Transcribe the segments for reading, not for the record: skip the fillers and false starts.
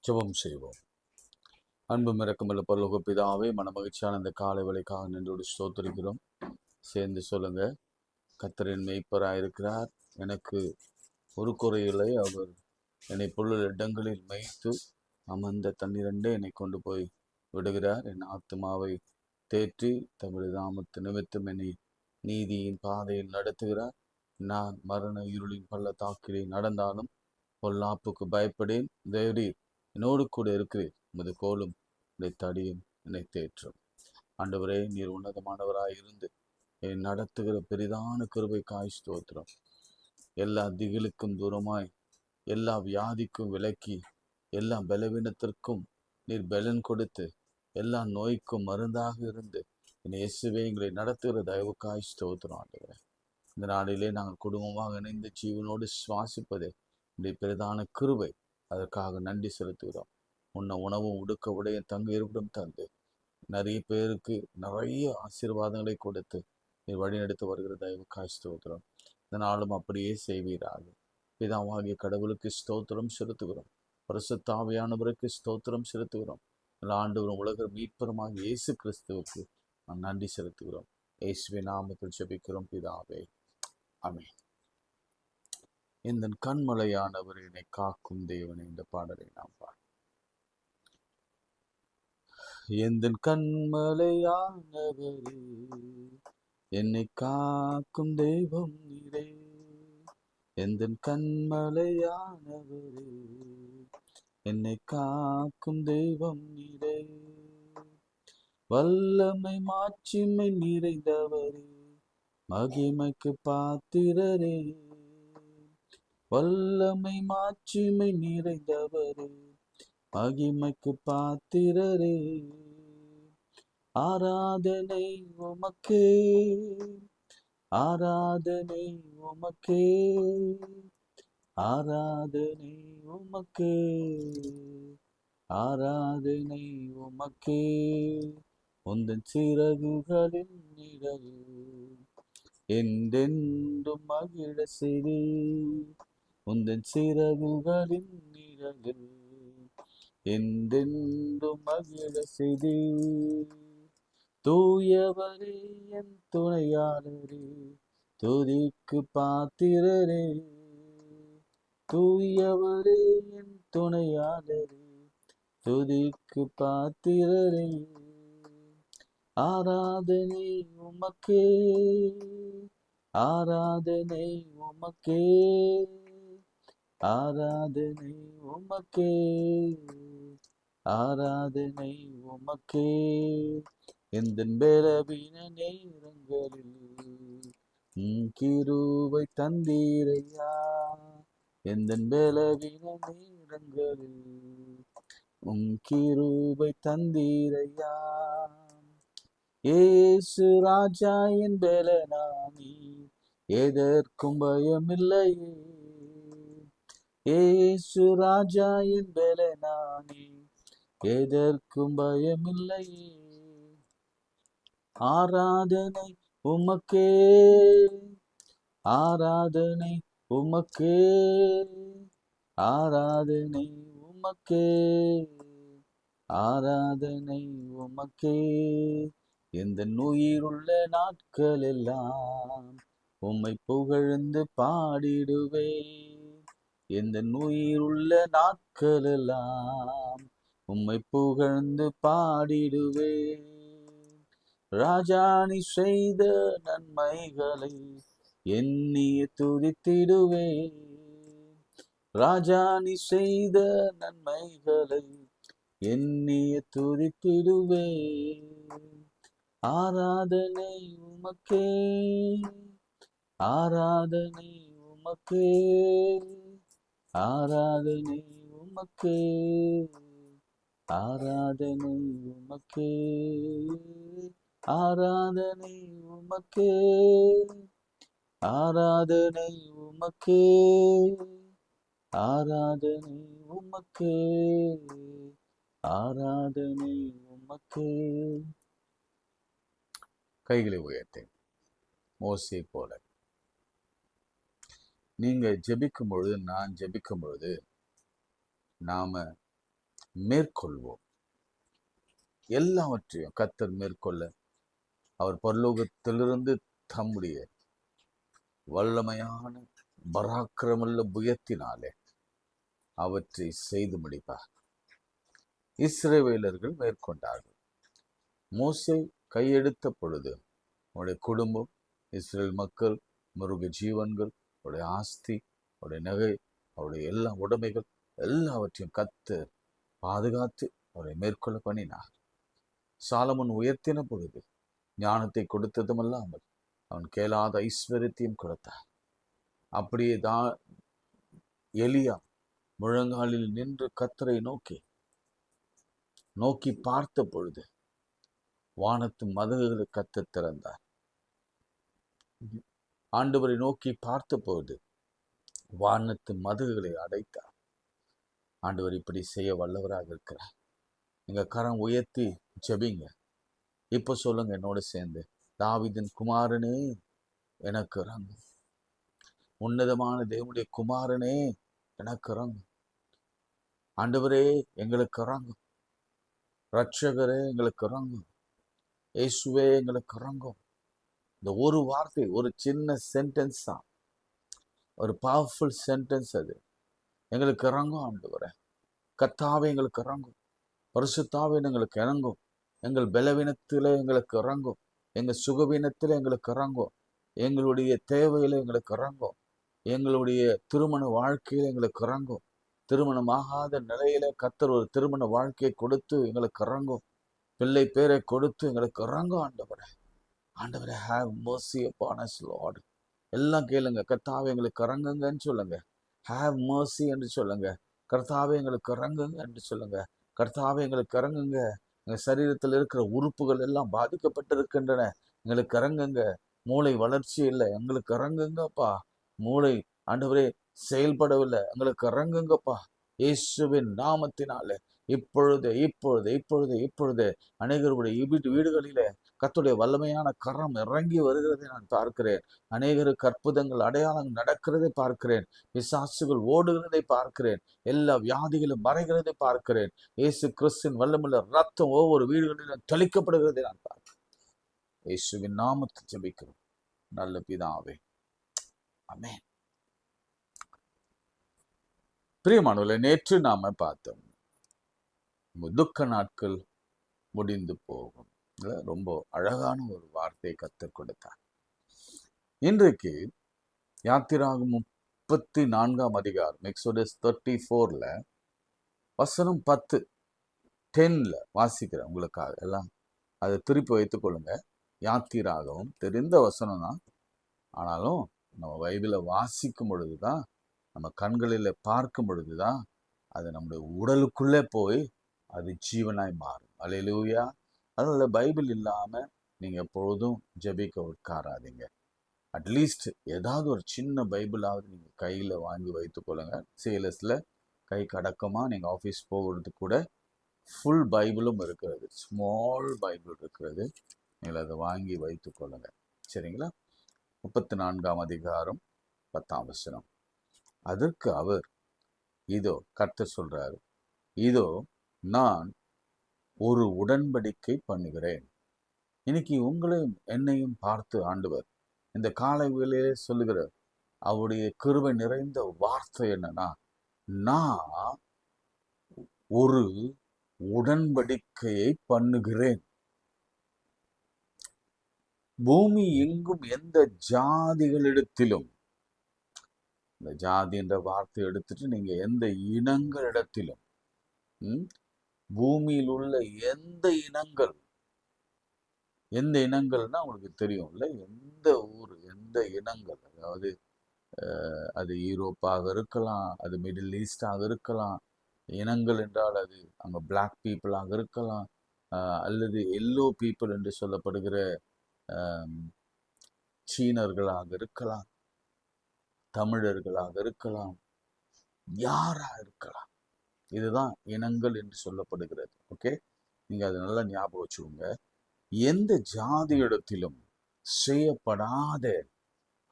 ஜெபம் செய்வோம். அன்பும் இரக்கமுள்ள பரலோக பிதாவே, மனமகிழ்ச்சியான இந்த காலை வேளைக்காக நின்றோடு ஸ்தோத்திரிக்கிறோம். சேர்ந்து சொல்லுங்க. கர்த்தரின் மேய்ப்பராயிருக்கிறார், எனக்கு ஒரு குறையில்லை. அவர் என்னை புல்லுள்ள இடங்களில் மேய்த்து அமர்ந்த தண்ணீரண்டே என்னை கொண்டு போய் விடுகிறார். என் ஆத்துமாவை தேற்றி தமது நாமத்து நிமித்தம் என்னை நீதியின் பாதையில் நடத்துகிறார். நான் மரண இருளின் பள்ளத்தாக்கிலே நடந்தாலும் பொல்லாப்புக்கு பயப்படேன். தேவரீர் என்னோடு கூட இருக்கிறீர். உமது கோலும் உடைய தடியும் என்னை தேற்றும். ஆண்டவரே, நீர் உன்னதமானவராய் இருந்து என்னை நடத்துகிற பெரிதான கிருபைக்காய் ஸ்தோத்திரம். எல்லா திகிலுக்கும் தூரமாய், எல்லா வியாதிக்கும் விலக்கி, எல்லா பலவீனத்திற்கும் நீர் பலன் கொடுத்து, எல்லா நோய்க்கும் மருந்தாக இருந்து என்னை இயேசுவே எங்களை நடத்துகிற தயவுக்காய் ஸ்தோத்திரம். ஆண்டவரே, இந்த நாளிலே நாங்கள் குடும்பமாக இணைந்து ஜீவனோடு சுவாசிப்பதே இப்படி பெரிதான கிருபை. அதற்காக நன்றி செலுத்துகிறோம். உன்னை உணவும் உடுக்க உடைய தங்க இருப்பிடம் தந்து நிறைய பேருக்கு நிறைய ஆசீர்வாதங்களை கொடுத்து நீ வழிநடத்தி வருகிற தயவுக்காய் ஸ்தோத்திரம். இந்த நாளும் அப்படியே செய்வீராக. பிதாவாகிய கடவுளுக்கு ஸ்தோத்திரம் செலுத்துகிறோம். பரிசுத்த ஆவியானவருக்கு ஸ்தோத்திரம் செலுத்துகிறோம். ஆண்டவரும் உலக மீட்பருமாக இயேசு கிறிஸ்துவுக்கு நான் நன்றி செலுத்துகிறோம். இயேசுவின் நாமத்தில் ஜெபிக்கிறோம் பிதாவே, ஆமென். இந்த கண்மலையானவர் என்னை காக்கும் தேவன் என்ற பாடலை நாம் பாடுவோம். எந்த கண்மலையானவரே, என்னை காக்கும் தெய்வம் நீரே. எந்த கண்மலையானவரே, என்னை காக்கும் தெய்வம் நீரே. வல்லமை மாட்சிமை நிறைந்தவரே, மகிமைக்கு பாத்திரரே. வல்லமை மாட்சிமை நிறைந்தவரே, மகிமைக்கு பாத்திரரே. ஆராதனை உமக்கே, ஆராதனை உமக்கே, ஆராதனை உமக்கே, ஆராதனை உமக்கே. உந்தன் சிறகுகளின் நிழலில் என்றென்றும் மகிழ செய்தி. உந்தன் சிறகுகளின் நிழலில் என்றென்றும் மகிழ செய்தி. தூயவரே என் துணையாளரே, துதிக்கு பாத்திரரே. தூயவரே என் துணையாளரே, துதிக்கு பாத்திரரே. ஆராதனை உமக்கே, ஆராதனை உமக்கே, ஆராதனை உமக்கே, ஆராதனை உமக்கே. எந்த பலவீன நேரங்களில் கிருபை தந்தீரையா. எந்த பலவீன நேரங்களில் கிருபை தந்தீரையா. ஏசு ராஜா என் பலனானி, எதற்கும் பயமில்லையே. ஏசு ராஜா என் பலனானி, எதற்கும் பயமில்லையே. ஆராதனை உமக்கே, ஆராதனை உமக்கே, ஆராதனை உமக்கே, ஆராதனை உமக்கே. எந்த உயிருள்ள நாட்கள் எல்லாம் உம்மை புகழ்ந்து பாடிடுவே. எந்த உயிருள்ள நாட்கள் எல்லாம் உம்மை புகழ்ந்து பாடிடுவே. ராஜாணி செய்த நன்மைகளை எண்ணிய துதித்திடுவே. ராஜாணி செய்த நன்மைகளை எண்ணிய துதித்திடுவே. ஆராதனை உமக்கே, ஆராதனை உமக்கே, ஆராதனை உமக்கே, ஆராதனை உமக்கே, ஆராதனை உமக்கே, ஆராதனை உமக்கே, ஆராதனை உமக்கே, ஆராதனை உமக்கே. கைகளை உயர்த்தேன் மோசே போல. நீங்க ஜெபிக்கும் பொழுது, நான் ஜெபிக்கும் பொழுது, நாம மேற்கொள்வோம். எல்லாவற்றையும் கர்த்தர் மேற்கொள்ள அவர் பரலோகத்திலிருந்து தம்முடைய வல்லமையான பராக்கிரமுள்ள புயத்தினாலே அவற்றை செய்து முடிப்பார். இஸ்ரவேலர்கள் மேற்கொண்டார்கள். மோசே கையெடுத்த பொழுது அவருடைய குடும்பம், இஸ்ரேல் மக்கள், மிருக ஜீவன்கள், அவருடைய ஆஸ்தி, அவருடைய நகை, அவருடைய எல்லா உடைமைகள் எல்லாவற்றையும் கர்த்தர் பாதுகாத்து அவரை மேற்கொள்ள பண்ணினார். சாலமோன் உயர்த்தின பொழுது ஞானத்தை கொடுத்ததுமல்லாமல் அவன் கேளாத ஐஸ்வர்யத்தையும் கொடுத்தார். அப்படியே எலியா முழங்காலில் நின்று கர்த்தரை நோக்கி பார்த்த பொழுது வானத்து மதகுகளை கர்த்தர் திறந்தார். ஆண்டவரை நோக்கி பார்த்த பொழுது வானத்து மதகுகளை அடைத்தார். ஆண்டவர் இப்படி செய்ய வல்லவராக இருக்கிறார். நீங்க கரம் உயர்த்தி ஜெபிங்க. இப்ப சொல்லுங்க என்னோட சேர்ந்து, தாவீதின் குமாரனே எனக்கு இறங்கும். உன்னதமான தேவனுடைய குமாரனே எனக்கு இறங்கும். ஆண்டவரே எங்களுக்கு இறங்கும். ரட்சகரே எங்களுக்கு இறங்கும். இயேசுவே எங்களுக்கு இறங்கும். இந்த ஒரு வார்த்தை, ஒரு சின்ன சென்டென்ஸ் தான், ஒரு பவர்ஃபுல் சென்டென்ஸ். அது எங்களுக்கு இறங்கும். ஆண்டவரே கர்த்தாவே எங்களுக்கு இறங்கும். பரிசுத்தாவே எங்களுக்கு இறங்கும். எங்கள் பலவீனத்திலே எங்களுக்கு இறங்கும். எங்கள் சுகவீனத்திலே எங்களுக்கு இறங்கும். எங்களுடைய தேவையில எங்களுக்கு இறங்கும். எங்களுடைய திருமண வாழ்க்கையில எங்களுக்கு இறங்கும். திருமணமாகாத நிலையில கர்த்தர் ஒரு திருமண வாழ்க்கையை கொடுத்து எங்களுக்கு இறங்கும். பிள்ளை பேரை கொடுத்து எங்களுக்கு இறங்கும். ஆண்டவரே have mercy upon us Lord. எல்லாம் கேளுங்க. கர்த்தாவே எங்களுக்கு இறங்குங்கன்னு சொல்லுங்க. have mercy என்று சொல்லுங்க. கர்த்தாவே எங்களுக்கு இறங்குங்க என்று சொல்லுங்க. கர்த்தாவே எங்களுக்கு இறங்குங்க. எங்கள் சரீரத்தில் இருக்கிற உறுப்புகள் எல்லாம் பாதிக்கப்பட்டிருக்கின்றன, எங்களுக்கு இறங்குங்க. மூளை வளர்ச்சி இல்லை, எங்களுக்கு இறங்குங்கப்பா. மூளை ஆண்டவரே செயல்படவில்லை, எங்களுக்கு இறங்குங்கப்பா. இயேசுவின் நாமத்தினாலே இப்பொழுது இப்பொழுது இப்பொழுது இப்பொழுது அநேகருடைய வீடுகளிலே கர்த்தருடைய வல்லமையான கரம் இறங்கி வருகிறதை நான் பார்க்கிறேன். அநேகருக்கு அற்புதங்கள் அடையாளங்கள் நடக்கிறதை பார்க்கிறேன். பிசாசுகள் ஓடுகிறதை பார்க்கிறேன். எல்லா வியாதிகளும் மறைகிறதை பார்க்கிறேன். இயேசு கிறிஸ்துவின் வல்லமையுள்ள ரத்தம் ஒவ்வொரு வீடுகளிலும் தெளிக்கப்படுகிறதை நான் பார்க்கிறேன். இயேசுவின் நாமத்தை ஜெபிக்கிறோம் நல்ல பிதாவே, ஆமென். பிரியமானவர்களே, நேற்று நாம பார்த்தோம் துக்க நாட்கள் முடிந்து போகும். ரொம்ப அழகான ஒரு வார்த்தையை கற்றுக் கொடுத்தார். இன்றைக்கு யாத்திராகமம் 34ஆம் அதிகாரம், எக்ஸோடஸ் 34ல வசனம் 10ல வாசிக்கிறேன் உங்களுக்காக. எல்லாம் அதை திருப்பி வைத்துக் கொள்ளுங்க. யாத்திராகமம் தெரிந்த வசனம் தான், ஆனாலும் நம்ம பைபிளை வாசிக்கும் பொழுதுதான், நம்ம கண்களில் பார்க்கும் பொழுதுதான் அது நம்முடைய உடலுக்குள்ளே போய் அது ஜீவனாய் மாறும். அல்லேலூயா. அதனால பைபிள் இல்லாம நீங்க எப்பொழுதும் ஜெபிக்க உட்காராதீங்க. அட்லீஸ்ட் ஏதாவது ஒரு சின்ன பைபிளாவது நீங்க கையில வாங்கி வைத்துக் கொள்ளுங்க. சேலஸ்ல கை கடக்கமா நீங்க ஆஃபீஸ் போகிறதுக்கு கூட ஃபுல் பைபிளும் இருக்கிறது, ஸ்மால் பைபிள் இருக்கிறது. நீங்கள் அதை வாங்கி வைத்துக் கொள்ளுங்க. சரிங்களா? 34ஆம் அதிகாரம் 10ஆம் வசனம். அதற்கு அவர், இதோ கர்த்தர் சொல்றாரு, இதோ நான் ஒரு உடன்படிக்கை பண்ணுகிறேன். இன்னைக்கு உங்களையும் என்னையும் பார்த்து ஆண்டவர் இந்த காலை வேளையிலே சொல்லுகிறார். அவருடைய கிருபை நிறைந்த வார்த்தை என்னன்னா, நான் ஒரு உடன்படிக்கையை பண்ணுகிறேன். பூமி எங்கும் எந்த ஜாதிகளிடத்திலும், இந்த ஜாதி என்ற வார்த்தை எடுத்துட்டு நீங்க எந்த இனங்களிடத்திலும், பூமியில் உள்ள எந்த இனங்கள்னா உங்களுக்கு தெரியும்ல, எந்த ஊர், எந்த இனங்கள், அதாவது அது யூரோப்பாக இருக்கலாம், அது மிடில் ஈஸ்டாக இருக்கலாம். இனங்கள் என்றால் அது அங்கே பிளாக் பீப்புளாக இருக்கலாம், அல்லது எல்லோ பீப்புள் என்று சொல்லப்படுகிற சீனர்களாக இருக்கலாம், தமிழர்களாக இருக்கலாம், யாரா இருக்கலாம். இதுதான் இனங்கள் என்று சொல்லப்படுகிறது. ஓகே, நீங்க அதை நல்லா ஞாபகம் வச்சுக்கோங்க. எந்த ஜாதியிடத்திலும் செய்யப்படாத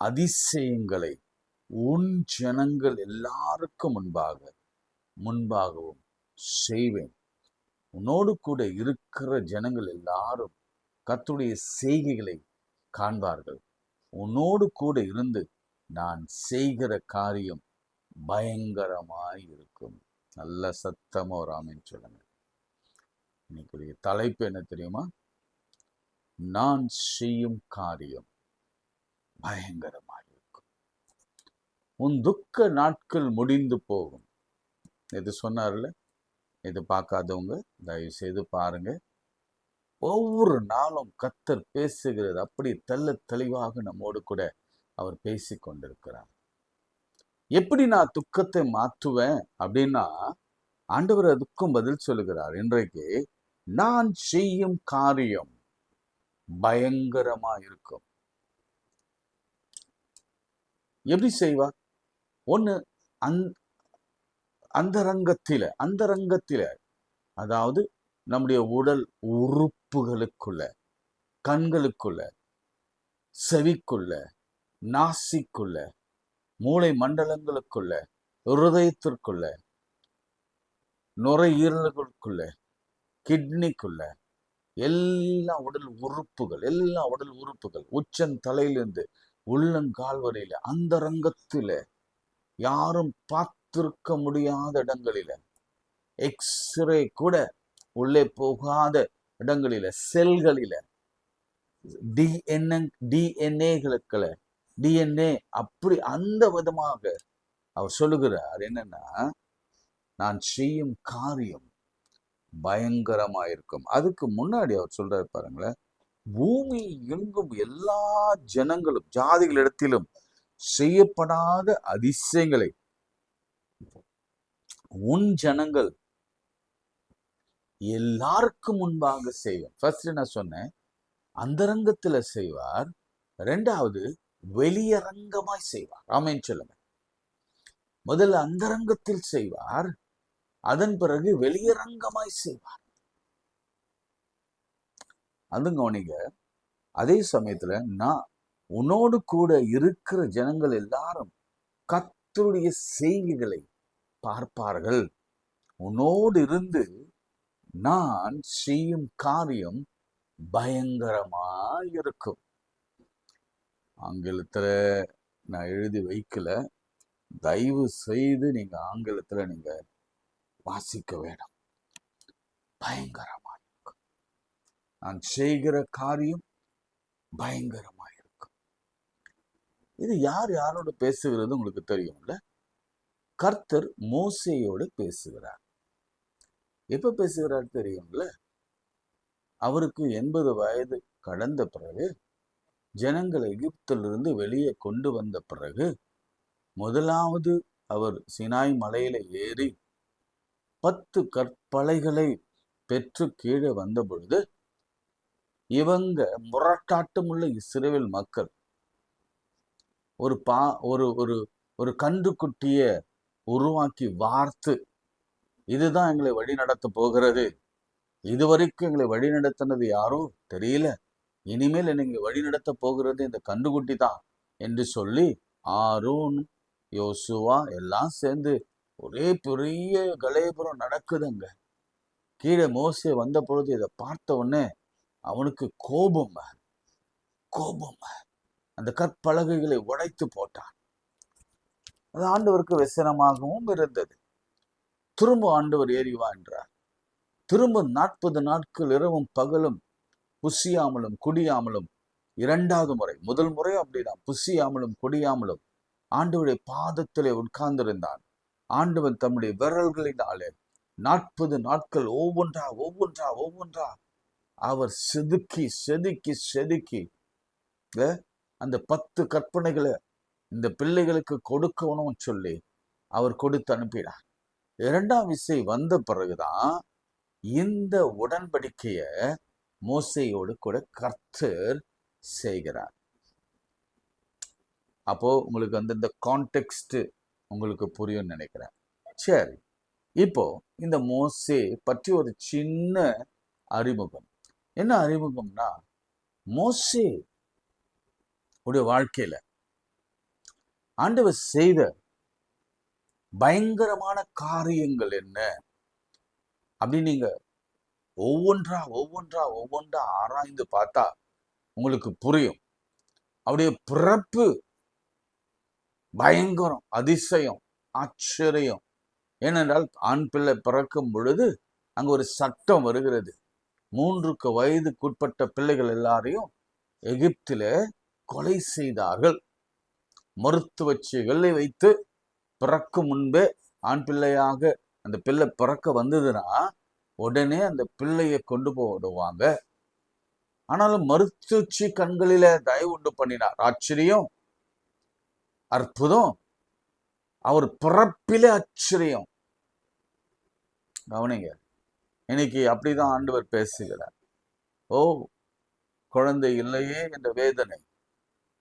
அதிசயங்களை உன் ஜனங்கள் எல்லாருக்கும் முன்பாகவும் செய்வேன். உன்னோடு கூட இருக்கிற ஜனங்கள் எல்லாரும் கர்த்தருடைய செய்கைகளை காண்பார்கள். உன்னோடு கூட இருந்து நான் செய்கிற காரியம் பயங்கரமாய் இருக்கும். நல்ல சத்தமா ஒரு ஆமென் சொல்லுங்க. இன்னைக்குரிய தலைப்பு என்ன தெரியுமா? நான் செய்யும் காரியம் பயங்கரமாய் இருக்கும். உன் துக்க நாட்கள் முடிந்து போகும். இது சொன்னார்ல, இது பார்க்காதவங்க தயவு செய்து பாருங்க. ஒவ்வொரு நாளும் கர்த்தர் பேசுகிறது அப்படி தெள்ள தெளிவாக நம்மோடு கூட அவர் பேசி கொண்டிருக்கிறார். எப்படி நான் துக்கத்தை மாற்றுவேன் அப்படின்னா, ஆண்டவர் அதுக்கும் பதில் சொல்லுகிறார். இன்றைக்கு நான் செய்யும் காரியம் பயங்கரமா இருக்கும். எப்படி செய்வார்? ஒண்ணு அந்தரங்கத்தில அதாவது நம்முடைய உடல் உறுப்புகளுக்குள்ள, கண்களுக்குள்ள, செவிக்குள்ள, நாசிக்குள்ள, மூளை மண்டலங்களுக்குள்ள, இருதயத்திற்குள்ள, நுரையீரல்களுக்குள்ள, கிட்னிக்குள்ள, எல்லா உடல் உறுப்புகள் உச்சந்தலையிலிருந்து உள்ளங்கால் வரையில அந்தரங்கத்தில யாரும் பார்த்திருக்க முடியாத இடங்களில, எக்ஸ்ரே கூட உள்ளே போகாத இடங்களில, செல்களில, டிஎன்ஏ அப்படி அந்த விதமாக அவர் சொல்லுகிறார். என்னன்னா, நான் செய்யும் காரியம் பயங்கரமா இருக்கும். அதுக்கு முன்னாடி அவர் சொல்றாரு பாருங்களேன், பூமி எங்கும் எல்லா ஜனங்களும் ஜாதிகளிடத்திலும் செய்யப்படாத அதிசயங்களை உன் ஜனங்கள் எல்லாருக்கும் முன்பாக செய்வேன். ஃபர்ஸ்ட் நான் சொன்னேன், அந்தரங்கத்துல செய்வார். இரண்டாவது வெளியரங்கமாய் செய்வார். ஆமென் சொல்லுங்க. முதல்ல அந்தரங்கத்தில் செய்வார், அதன் பிறகு வெளியரங்கமாய் செய்வார். அதுங்க நீங்க அதே சமயத்துல நான் உன்னோடு கூட இருக்கிற ஜனங்கள் எல்லாரும் கர்த்தருடைய செய்கைகளை பார்ப்பார்கள். உன்னோடு இருந்து நான் செய்யும் காரியம் பயங்கரமாய் இருக்கும். ஆங்கிலத்துல நான் எழுதி வைக்கல, தயவு செய்து நீங்க ஆங்கிலத்துல நீங்க வாசிக்க வேணும். பயங்கரமா இருக்கும். நான் செய்கிற காரியம் பயங்கரமா இருக்கும். இது யாரோட பேசுகிறது உங்களுக்கு தெரியும்ல? கர்த்தர் மோசேயோடு பேசுகிறார். எப்ப பேசுகிறார் தெரியும்ல? அவருக்கு 80 வயது கடந்த பிறகு, ஜனங்களை எகிப்திலிருந்து வெளியே கொண்டு வந்த பிறகு, முதலாவது அவர் சினாய் மலையில ஏறி 10 கற்பலைகளை பெற்று கீழே வந்த பொழுது, இவங்க முரட்டாட்டமுள்ள இஸ்ரவேல் மக்கள் ஒரு கன்றுக்குட்டிய உருவாக்கி வார்த்து, இதுதான் எங்களை வழி நடத்த போகிறது, இதுவரைக்கும் எங்களை வழி நடத்தினது யாரோ தெரியல, இனிமேல் என்னை வழி நடத்த போகிறது இந்த கன்றுக்குட்டி தான் என்று சொல்லி, ஆரோன் யோசுவா எல்லாம் சேர்ந்து ஒரே பெரிய கலேபுரம் நடக்குதுங்க. கீழே மோசே வந்த பொழுது இதை பார்த்த உடனே அவனுக்கு கோபம், அந்த கற்பலகைகளை உடைத்து போட்டான். அது ஆண்டவருக்கு வெசனமாகவும் இருந்தது. திரும்ப ஆண்டவர் ஏறிவா என்றார். திரும்ப 40 நாட்கள் இரவும் பகலும் புசியாமலும் குடியாமலும், இரண்டாவது முறை, முதல் முறை அப்படிதான் புசியாமலும் குடியாமலும் ஆண்டவருடைய பாதத்திலே உட்கார்ந்திருந்தான். ஆண்டவன் தம்முடைய விரல்களினாலே 40 நாட்கள் ஒவ்வொன்றா அவர் செதுக்கி அந்த 10 கற்பனைகளை இந்த பிள்ளைகளுக்கு கொடுக்கணும்னு சொல்லி அவர் கொடுத்து அனுப்பினார். இரண்டாம் விசை வந்த பிறகுதான் இந்த உடன்படிக்கைய மோசேயோடு கூட கர்த்தர் செய்கிறார். அப்போ உங்களுக்கு இந்த கான்டெக்ஸ்ட் உங்களுக்கு புரியும் நினைக்கிறேன். சரி, இப்போ இந்த மோசே பற்றி ஒரு சின்ன அறிமுகம். என்ன அறிமுகம்னா, மோசே உடைய வாழ்க்கையில ஆண்டவர் செய்த பயங்கரமான காரியங்கள் என்ன அப்படி நீங்க ஒவ்வொன்றா ஒவ்வொன்றா ஒவ்வொன்றா ஆராய்ந்து பார்த்தா உங்களுக்கு புரியும். அவருடைய பிறப்பு பயங்கரம், அதிசயம், ஆச்சரியம். ஏனென்றால் ஆண் பிள்ளை பிறக்கும் பொழுது அங்க ஒரு சட்டம் வருகிறது. 3 வயதுக்குட்பட்ட பிள்ளைகள் எல்லாரையும் எகிப்தில கொலை செய்தார்கள். மருத்துவச்சிகளை வைத்து பிறக்கும் முன்பே ஆண் பிள்ளையாக அந்த பிள்ளை பிறக்க வந்ததுன்னா உடனே அந்த பிள்ளையை கொண்டு போடுவாங்க. ஆனாலும் மருத்துவச்சி கண்களில தயவு உண்டு பண்ணினார். ஆச்சரியம், அற்புதம், அவர் பிறப்பிலே ஆச்சரியம். கவனிங்க, இன்னைக்கு அப்படிதான் ஆண்டவர் பேசுகிறார். ஓ, குழந்தை இல்லையே என்ற வேதனை.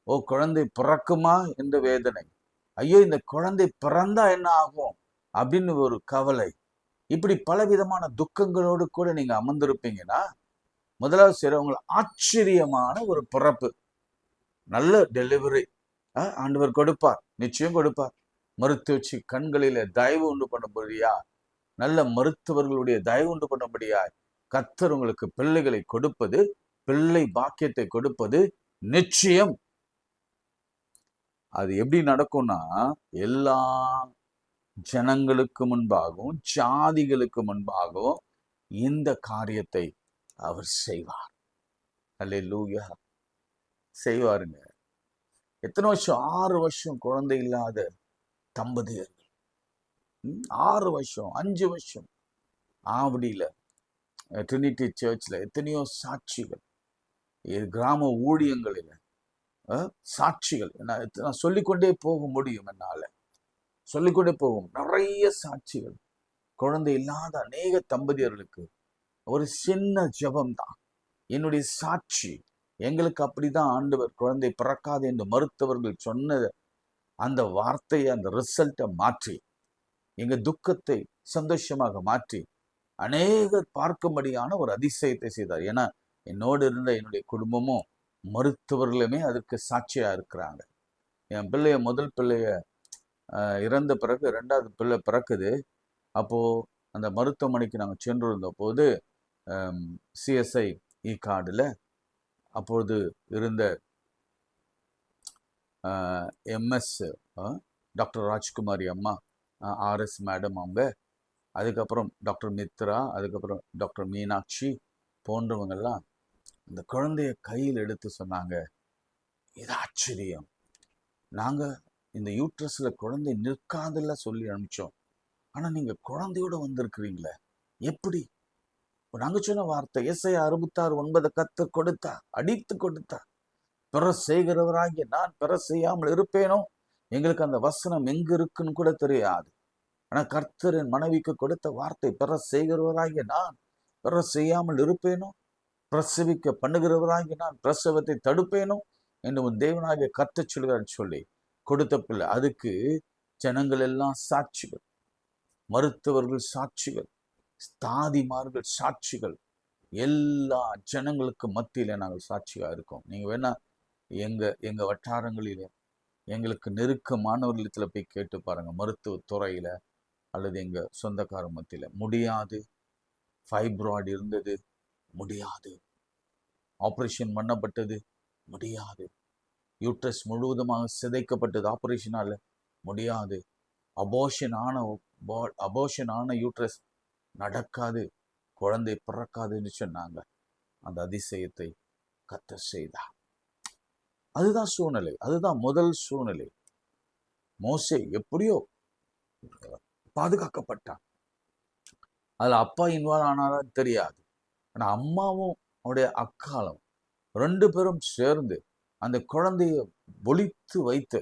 ஓ, குழந்தை பிறக்குமா என்ற வேதனை. ஐயோ, இந்த குழந்தை பிறந்தா என்ன ஆகும் அப்படின்னு ஒரு கவலை. இப்படி பலவிதமான துக்கங்களோடு கூட நீங்க அமர்ந்திருப்பீங்கன்னா, முதலாவது சிறவங்களை ஆச்சரியமான ஒரு பிறப்பு, நல்ல டெலிவரி ஆண்டவர் கொடுப்பார், நிச்சயம் கொடுப்பார். மருத்துவச்சி கண்களில தயவு உண்டு பண்ணும்படியா, நல்ல மருத்துவர்களுடைய தயவு உண்டு பண்ணும்படியா கர்த்தர் உங்களுக்கு பிள்ளைகளை கொடுப்பது, பிள்ளை பாக்கியத்தை கொடுப்பது நிச்சயம். அது எப்படி நடக்கும்னா, எல்லா ஜனங்களுக்கு முன்பாகவும் ஜாதிகளுக்கு முன்பாகவும் இந்த காரியத்தை அவர் செய்வார். அல்லேலூயா, செய்வாருங்க. எத்தனை வருஷம்? 6 வருஷம் குழந்தை இல்லாத தம்பதியர்கள், 6 வருஷம், 5 வருஷம். ஆவடியில ட்ரினிட்டி சர்ச்ல எத்தனையோ சாட்சிகள், கிராம ஊழியங்களில் சாட்சிகள். நான் சொல்லிக்கொண்டே போக முடியும், என்னால சொல்லிக்கொண்டே போகும். நிறைய சாட்சிகள். குழந்தை இல்லாத அநேக தம்பதியர்களுக்கு ஒரு சின்ன ஜெபம் தான் என்னுடைய சாட்சி. எங்களுக்கு அப்படிதான் ஆண்டவர் குழந்தை பிறக்காது என்று மருத்துவர்கள் சொன்ன அந்த வார்த்தையை, அந்த ரிசல்ட்டை மாற்றி, எங்க துக்கத்தை சந்தோஷமாக மாற்றி அநேகர் பார்க்கும்படியான ஒரு அதிசயத்தை செய்தார். ஏன்னா என்னோடு இருந்த என்னுடைய குடும்பமும் மருத்துவர்களுமே அதற்கு சாட்சியா இருக்கிறாங்க. என் பிள்ளைய, முதல் பிள்ளைய இறந்த பிறகு 2வது பிள்ளை பிறக்குது. அப்போ அந்த மருத்துவமனைக்கு நாங்கள் சென்றிருந்த போது சிஎஸ்ஐ கார்டில் அப்பொழுது இருந்த எம்எஸ் டாக்டர் ராஜ்குமாரி அம்மா, ஆர்எஸ் மேடம் அவங்க, அதுக்கப்புறம் டாக்டர் மித்ரா, அதுக்கப்புறம் டாக்டர் மீனாட்சி போன்றவங்கெல்லாம் இந்த குழந்தைய கையில் எடுத்து சொன்னாங்க, இது ஆச்சரியம், நாங்கள் இந்த யூட்ரஸ்ல குழந்தை நிற்காதுல்ல சொல்லி அனுப்பிச்சோம், ஆனா நீங்க குழந்தையோட வந்திருக்கிறீங்களே, எப்படி? நாங்க சொன்ன வார்த்தை ஏசாயா 66:9 கர்த்தர் கொடுத்தார், அடித்து கொடுத்தார். பிற செய்கிறவராகிய நான் பிற செய்யாமல் இருப்பேனோ? எங்களுக்கு அந்த வசனம் எங்க இருக்குன்னு கூட தெரியாது. ஆனா கர்த்தர் என் மனைவிக்கு கொடுத்த வார்த்தை, பிற செய்கிறவராகிய நான் பிற செய்யாமல் இருப்பேனோ? பிரசவிக்க பண்ணுகிறவராகிய நான் பிரசவத்தை தடுப்பேனோ என்று உன் தேவனாகிய கர்த்தர் சொல்கிறார் சொல்லி கொடுத்த பிள்ளை. அதுக்கு ஜனங்கள் எல்லாம் சாட்சிகள், மருத்துவர்கள் சாட்சிகள், தாதிமார்கள் சாட்சிகள், எல்லா ஜனங்களுக்கு மத்தியில நாங்கள் சாட்சியா இருக்கோம். நீங்க வேணா எங்க வட்டாரங்களில எங்களுக்கு நெருக்கமானவர்களிடத்துல போய் கேட்டு பாருங்க. மருத்துவ துறையில அல்லது எங்க சொந்தக்கார மத்தியில முடியாது, ஃபைப்ராய்டு இருந்தது, முடியாது, ஆபரேஷன் பண்ணப்பட்டது, முடியாது, யூட்ரஸ் முழுவதுமாக சிதைக்கப்பட்டது ஆபரேஷனால, முடியாது, அபோஷன் ஆன யூட்ரஸ் நடக்காது, குழந்தை பிறக்காதுன்னு சொன்னாங்க. அந்த அதிசயத்தை கர்த்தர் செய்தார். அதுதான் சூழ்நிலை, அதுதான் முதல் சூழ்நிலை. மோசே எப்படியோ பாதுகாக்கப்பட்டான். அதுல அப்பா இன்வால்வ் ஆனாரா தெரியாது. ஆனா அம்மாவும் அவருடைய அக்காலும் 2 பேரும் சேர்ந்து அந்த குழந்தைய ஒளித்து வைத்து,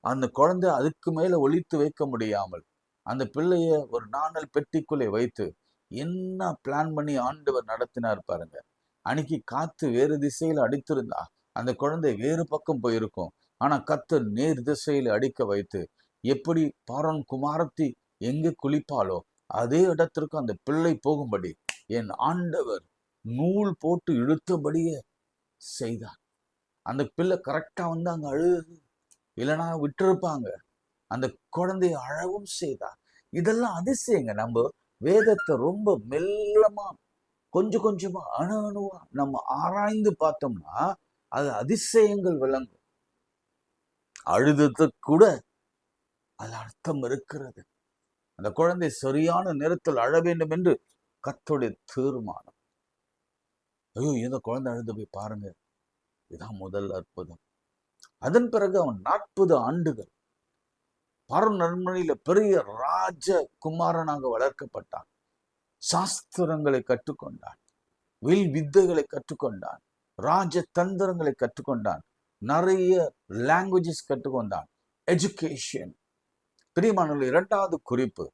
அந்த குழந்தை அதுக்கு மேல ஒளித்து வைக்க முடியாமல் அந்த பிள்ளைய ஒரு நாணல் பெட்டிக்குள்ளே வைத்து என்ன பிளான் பண்ணி ஆண்டவர் நடத்தினார் பாருங்க. அன்னைக்கு காத்து வேறு திசையில அடித்திருந்தா அந்த குழந்தை வேறு பக்கம் போயிருக்கும். ஆனா கர்த்தர் நேர் திசையில அடிக்க வைத்து, எப்படி பார்வோன் குமாரத்தி எங்கே குளிப்பாலோ அதே இடத்திற்கு அந்த பிள்ளை போகும்படி என் ஆண்டவர் நூல் போட்டு இழுத்தபடியே செய்தார். அந்த பிள்ளை கரெக்டா வந்து அங்க அழுது, இல்லைன்னா விட்டுருப்பாங்க. அந்த குழந்தைய அழவும் செய்தார். இதெல்லாம் அதிசயங்க. நம்ம வேதத்தை ரொம்ப மெல்லமா கொஞ்சம் கொஞ்சமா அணுவா நம்ம ஆராய்ந்து பார்த்தோம்னா அது அதிசயங்கள் விளங்கும். அழுதத்துக்கு கூட அது அர்த்தம் இருக்கிறது. அந்த குழந்தை சரியான நேரத்தில் அழ வேண்டும் என்று கர்த்தருடைய தீர்மானம். ஐயோ, இந்த குழந்தை அழுது போய் பாருங்க, இதுதான் முதல் அற்புதம். அதன் பிறகு அவன் 40 ஆண்டுகள் பார்வோன் அரண்மனையில பெரிய ராஜ குமாரனாக வளர்க்கப்பட்டான். சாஸ்திரங்களை கற்றுக்கொண்டான், வில் வித்தைகளை கற்றுக்கொண்டான், ராஜ தந்திரங்களை கற்றுக்கொண்டான், நிறைய லாங்குவேஜஸ் கற்றுக்கொண்டான். எஜுகேஷன். பிரியமானவர்களே, 2வது குறிப்பு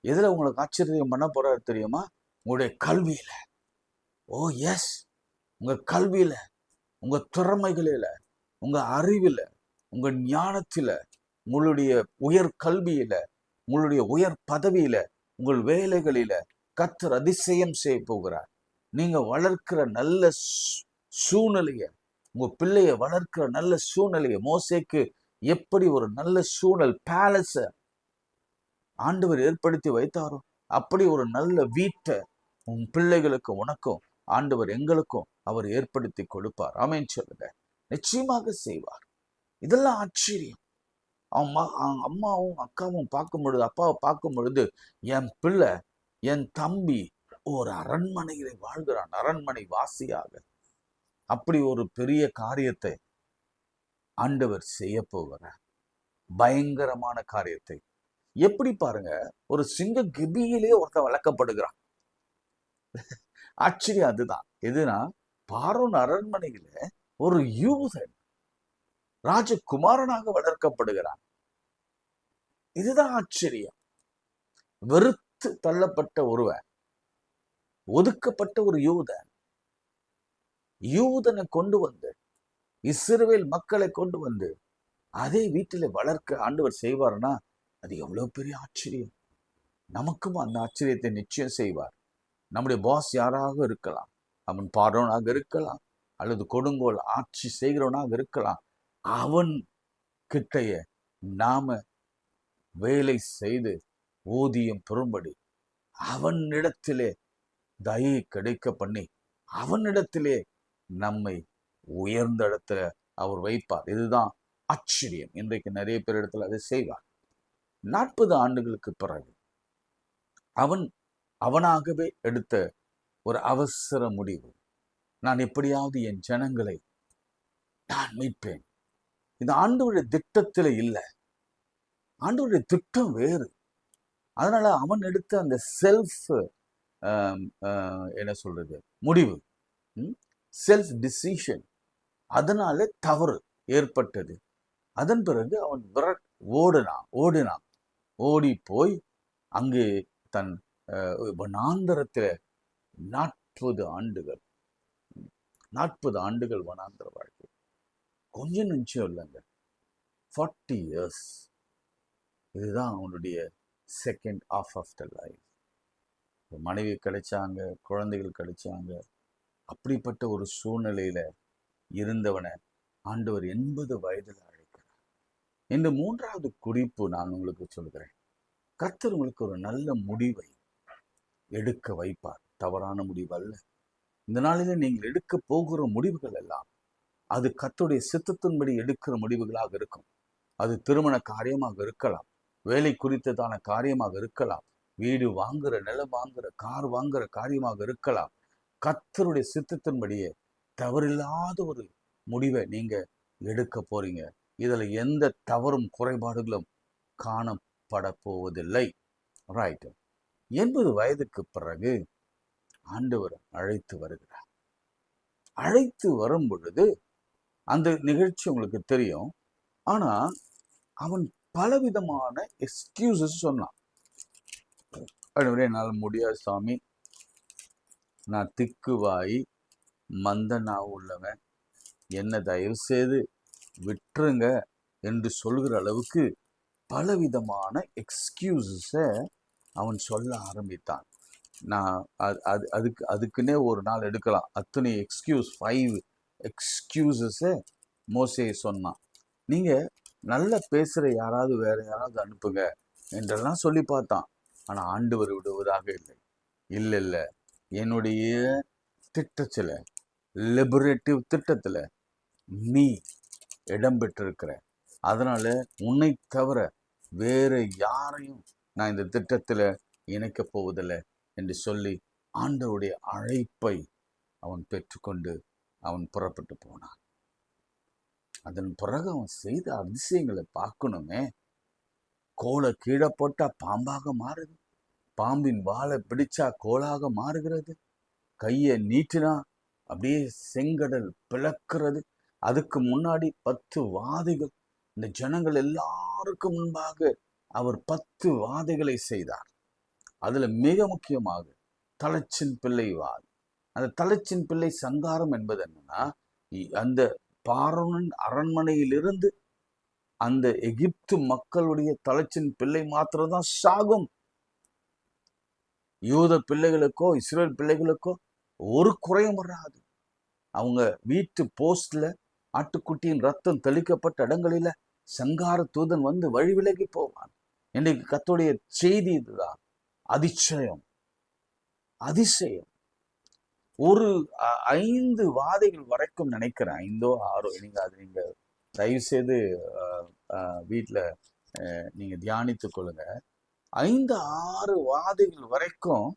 எதுல உங்களுக்கு ஆச்சரியம் பண்ண போறாரு தெரியுமா? உங்களுடைய கல்வியில. ஓ எஸ், உங்க கல்வியில, உங்க திறமைகளில, உங்க அறிவில, உங்க ஞானத்தில, உங்களுடைய உயர் கல்வியில, உங்களுடைய உயர் பதவியில, உங்கள் வேலைகளில கர்த்தர் அதிசயம் செய்ய போகிறார். நீங்க வளர்க்கிற நல்ல சூழ்நிலைய, உங்க பிள்ளைய வளர்க்கிற நல்ல சூழ்நிலைய, மோசேக்கு எப்படி ஒரு நல்ல சூழல் பேலஸ ஆண்டவர் ஏற்படுத்தி வைத்தாரோ அப்படி ஒரு நல்ல வீட்டை உன் பிள்ளைகளுக்கு, உனக்கும் ஆண்டவர் எங்களுக்கும் அவர் ஏற்படுத்தி கொடுப்பார். ஆமென் சொல்லுங்க. நிச்சயமாக செய்வார். இதெல்லாம் ஆச்சரியம். அம்மாவும் அக்காவும் பார்க்கும் பொழுது, அப்பாவை பார்க்கும் பொழுது, என் பிள்ளை, என் தம்பி ஒரு அரண்மனையிலே வாழ்கிறான், அரண்மனை வாசியாக. அப்படி ஒரு பெரிய காரியத்தை ஆண்டவர் செய்ய போகிறார். பயங்கரமான காரியத்தை. எப்படி பாருங்க, ஒரு சிங்க கிபியிலே ஒருத்தன் வளர்க்கப்படுகிறான். ஆச்சரியம் அதுதான். எதுனா, பார்வோன் அரண்மனையில ஒரு யூதன் ராஜகுமாரனாக வளர்க்கப்படுகிறான். இதுதான் ஆச்சரியம். வெறுத்து தள்ளப்பட்ட ஒருவன், ஒதுக்கப்பட்ட ஒரு யூதனை கொண்டு வந்து, இஸ்ரவேல் மக்களை கொண்டு வந்து அதே வீட்டில வளர்க்க ஆண்டவர் செய்வார்னா அது எவ்வளவு பெரிய ஆச்சரியம். நமக்கும் அந்த ஆச்சரியத்தை நிச்சயம் செய்வார். நம்முடைய பாஸ் யாராக இருக்கலாம், அவன் பார்வோனாக இருக்கலாம், அல்லது கொடுங்கோல் ஆட்சி செய்கிறவனாக இருக்கலாம். அவன் கிட்டைய நாம வேலை செய்து ஊதியம் பெறும்படி அவனிடத்திலே தயை கிடைக்க பண்ணி அவனிடத்திலே நம்மை உயர்ந்த இடத்துல அவர் வைப்பார். இதுதான் ஆச்சரியம். இன்றைக்கு நிறைய பேர் இடத்துல அதை செய்வார். 40 ஆண்டுகளுக்கு பிறகு அவனாகவே எடுத்த ஒரு அவசர முடிவு, நான் எப்படியாவது என் ஜனங்களை நான் மீட்பேன். இது ஆண்டவருடைய திட்டத்தில் இல்லை. ஆண்டவருடைய திட்டம் வேறு. அதனால அவன் எடுத்த அந்த செல்ஃப் என்ன சொல்றது முடிவு, செல்ஃப் டிசிஷன், அதனால தவறு ஏற்பட்டது. அதன் பிறகு அவன் ஓடினான். ஓடி போய் அங்கு தன் வனாந்தரத்தில் 40 ஆண்டுகள் வனாந்தர வாழ்க்கை. கொஞ்சம் நிச்சயம் இல்லைங்க, 40 years. இதுதான் அவனுடைய second of of the life. மனைவி கிடைச்சாங்க, குழந்தைகள் கிடைச்சாங்க. அப்படிப்பட்ட ஒரு சூழ்நிலையில இருந்தவனை ஆண்டவர் 80 வயதில் அழைக்கிறார். இந்த 3வது குறிப்பு நான் உங்களுக்கு சொல்கிறேன். கர்த்தர் உங்களுக்கு ஒரு நல்ல முடிவை எடுக்க வைப்பார். தவறான முடிவு அல்ல. இந்த நாளில நீங்கள் எடுக்க போகிற முடிவுகள் எல்லாம் அது கர்த்தருடைய சித்தத்தின்படி எடுக்கிற முடிவுகளாக இருக்கும். அது திருமண காரியமாக இருக்கலாம், வேலை குறித்ததான காரியமாக இருக்கலாம், வீடு வாங்குற, நிலம் வாங்குற, கார் வாங்குற காரியமாக இருக்கலாம். கர்த்தருடைய சித்தத்தின்படியே தவறில்லாத ஒரு முடிவை நீங்க எடுக்க போறீங்க. இதுல எந்த தவறும் குறைபாடுகளும் காணப்பட போவதில்லை. ரைட். 80 வயதுக்கு பிறகு ஆண்டவர் அழைத்து வருகிறார். அழைத்து வரும் பொழுது அந்த நிகழ்ச்சி உங்களுக்கு தெரியும். ஆனா அவன் பலவிதமான எக்ஸ்கியூசஸ் சொன்னான். என்னால் முடியாது சாமி, நான் திக்குவாய் மந்தனா உள்ளவன், என்ன தயவு செய்து விட்டுருங்க என்று சொல்கிற அளவுக்கு பலவிதமான எக்ஸ்கியூசஸை அவன் சொல்ல ஆரம்பித்தான். நான் அதுக்குன்னே ஒரு நாள் எடுக்கலாம். அத்தனை 5 எக்ஸ்கியூசஸை மோசே சொன்னான். நீங்க நல்லா பேசுற யாராவது வேற யாராவது அனுப்புங்க என்றெல்லாம் சொல்லி பார்த்தான். ஆனா ஆண்டவர் விடுவதாக இல்லை. இல்லை இல்லை, என்னுடைய திட்டத்துல, லிபரேட்டிவ் திட்டத்துல நீ இடம் பெற்றிருக்கிற. அதனால உன்னை தவிர வேற யாரையும் நான் இந்த திட்டத்துல இணைக்க போவதில்லை என்று சொல்லி ஆண்டவருடைய அழைப்பை அவன் பெற்றுக்கொண்டு அவன் புறப்பட்டு போனான். அதன் பிறகு அவன் செய்த அதிசயங்களை பார்க்கணுமே. கோலை கீழே போட்டா பாம்பாக மாறுது, பாம்பின் வாழை பிடிச்சா கோலாக மாறுகிறது, கையை நீட்டினா அப்படியே செங்கடல் பிளக்கிறது. அதுக்கு முன்னாடி 10 வாதைகள், இந்த ஜனங்கள் எல்லாருக்கும் முன்பாக அவர் 10 வாதைகளை செய்தார். அதுல மிக முக்கியமாக தலைச்சின் பிள்ளை வாதை. அந்த தலைச்சின் பிள்ளை சங்காரம் என்பது என்னன்னா, அந்த பார்வோன் அரண்மனையிலிருந்து அந்த எகிப்து மக்களுடைய தலைச்சின் பிள்ளை மாத்திரம்தான் சாகும். யூத பிள்ளைகளுக்கோ இஸ்ரேல் பிள்ளைகளுக்கோ ஒரு குறையும் வராது. அவங்க வீட்டு போஸ்ட்ல ஆட்டுக்குட்டியின் ரத்தம் தெளிக்கப்பட்ட இடங்களில சங்கார தூதன் வந்து வழி விலகி போவான். இன்னைக்கு கர்த்தருடைய செய்தி இதுதான். அதிசயம், அதிசயம். ஒரு 5 வாதைகள் வரைக்கும் நினைக்கிறேன், 5ஓ 6ஓ. நீங்க தயவு செய்து வீட்டுல நீங்க தியானித்துக் கொள்ளுங்க. 5 6 வாதைகள் வரைக்கும்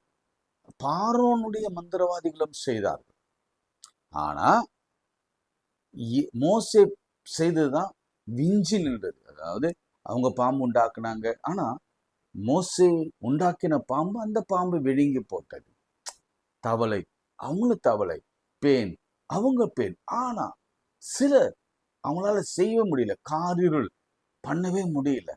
பார்வோனுடைய மந்திரவாதிகளும் செய்தார்கள். ஆனா மோசே செய்ததுதான் விஞ்சி நின்றது. அதாவது அவங்க பாம்பு உண்டாக்குனாங்க, ஆனா மோசே உண்டாக்கின பாம்பு, அந்த பாம்பு விழுங்கி போட்டது. தவளை, அவங்களும் தவளை, பேன், அவங்க பேன். ஆனா சில அவங்களால செய்ய முடியல, காரிருள் பண்ணவே முடியல.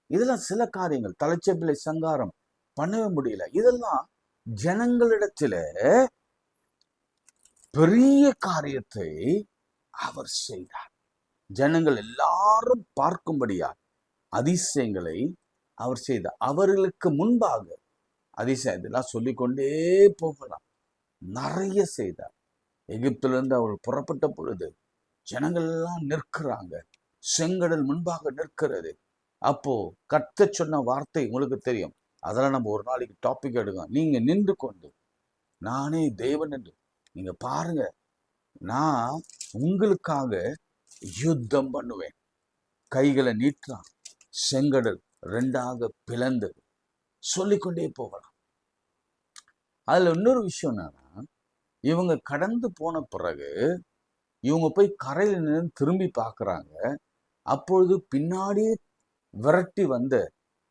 இதெல்லாம் சில காரியங்கள். தலைச்சப்பிள்ளை சங்காரம் பண்ணவே முடியல. இதெல்லாம் ஜனங்களிடத்துல பெரிய காரியத்தை அவர் செய்தார். ஜனங்கள் எல்லாரும் பார்க்கும்படியா அதிசயங்களை அவர் செய்தார். அவர்களுக்கு முன்பாக அதிசயத்தெல்லாம் சொல்லிக்கொண்டே போகலாம், நிறைய செய்தார். எகிப்திலிருந்து அவர் புறப்பட்ட பொழுது ஜனங்கள் எல்லாம் நிற்கிறாங்க, செங்கடல் முன்பாக நிற்கிறது. அப்போ கர்த்தர் சொன்ன வார்த்தை உங்களுக்கு தெரியும். அதெல்லாம் நம்ம ஒரு நாளைக்கு டாபிக் எடுக்கலாம். நீங்க நின்று கொண்டு நானே தேவன் என்று நீங்க பாருங்க, நான் உங்களுக்காக யுத்தம் பண்ணுவேன். கைகளை நீட்டான், செங்கடல் 2ஆக பிளந்தது. சொல்லிக்கொண்டே போகலாம். அதுல இன்னொரு விஷயம் என்னன்னா, இவங்க கடந்து போன பிறகு இவங்க போய் கரையில நின்று திரும்பி பார்க்கறாங்க. அப்பொழுது பின்னாடியே விரட்டி வந்த